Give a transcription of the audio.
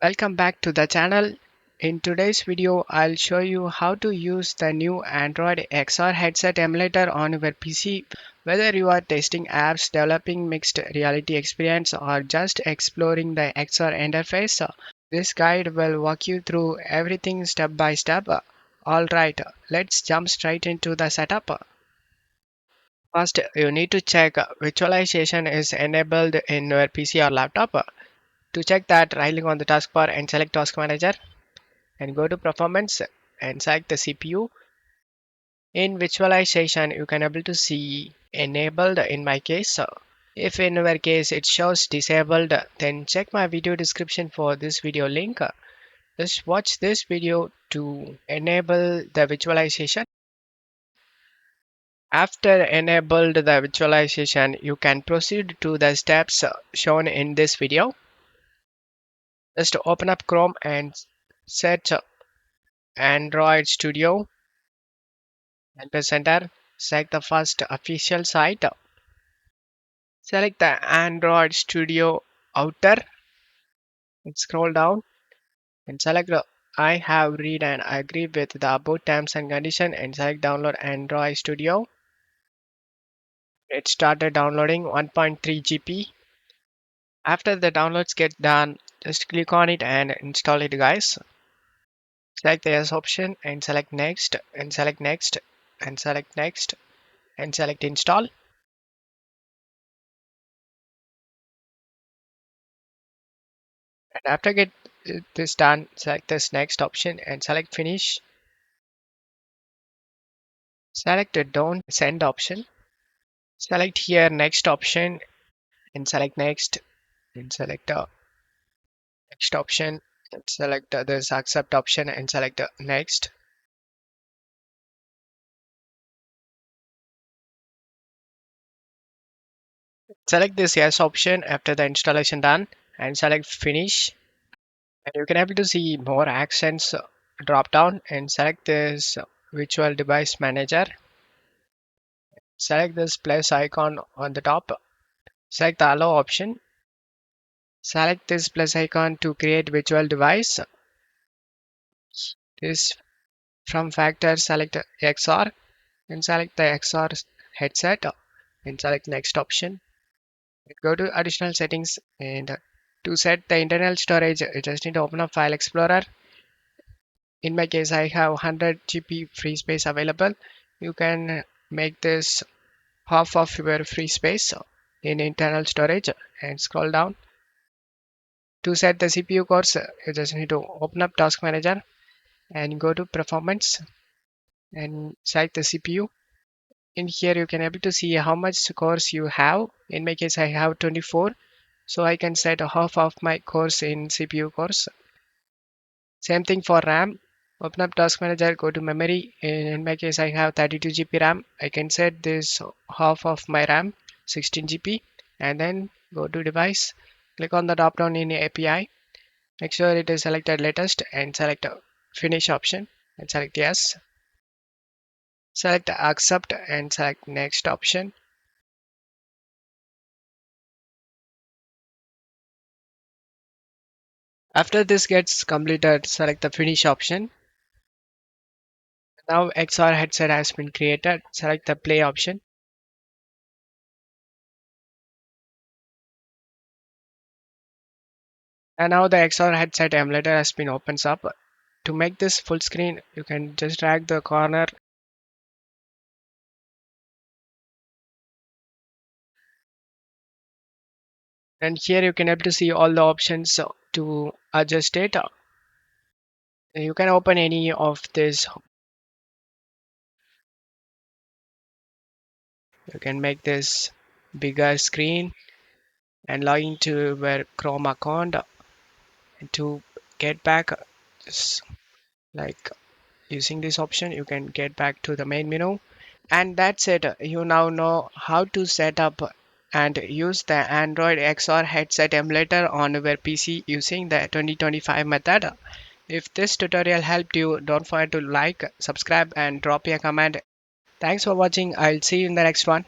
Welcome back to the channel. In today's video, I'll show you how to use the new Android XR Headset Emulator on your PC. Whether you are testing apps, developing mixed reality experience, or just exploring the XR interface, this guide will walk you through everything step by step. Alright, let's jump straight into the setup. First, you need to check visualization is enabled in your PC or laptop. To check that, right-click on the taskbar and select Task Manager and go to Performance and select the CPU. In visualization, you can able to see enabled in my case. If in your case it shows disabled, then check my video description for this video link. Just watch this video to enable the visualization. After enabled the visualization, you can proceed to the steps shown in this video. Just open up Chrome and search Android Studio and press enter. Select the first official site. Select the Android Studio Outer and scroll down and select I have read and agree with the above terms and condition and select download Android Studio. It started downloading 1.3 GB. After the downloads get done, just click on it and install it, guys. Select the yes option and select next and select next and select next and select install. And after get this done, select this next option and select finish. Select the don't send option. Select here next option and select next and select the next option and select this accept option and select the next. Select this yes option after the installation done and select finish. And you can able to see more actions drop down and select this virtual device manager. Select this plus icon on the top. Select the allow option. Select this plus icon to create virtual device. This from factor select XR and select the XR headset and select next option. Go to additional settings and to set the internal storage, you just need to open up File Explorer. In my case, I have 100 GB free space available. You can make this half of your free space in internal storage and scroll down. To set the CPU cores, you just need to open up Task Manager and go to Performance and select the CPU. In here you can able to see how much cores you have. In my case I have 24, so I can set half of my cores in CPU cores. Same thing for RAM. Open up Task Manager, go to memory. In my case I have 32 GB RAM. I can set this half of my RAM 16 GB and then go to device. Click on the drop down in API. Make sure it is selected latest and select finish option and select yes. Select accept and select next option. After this gets completed, select the finish option. Now XR headset has been created. Select the play option. And now the XR headset emulator has been opens up. To make this full screen, you can just drag the corner and here you can able to see all the options to adjust it. You can open any of this. You can make this bigger screen and log into your Chrome account to get back just like using this option you can get back to the main menu. And that's it. You now know how to set up and use the Android XR headset emulator on your PC using the 2025 method. If this tutorial helped you, don't forget to like, subscribe and drop a comment. Thanks for watching. I'll see you in the next one.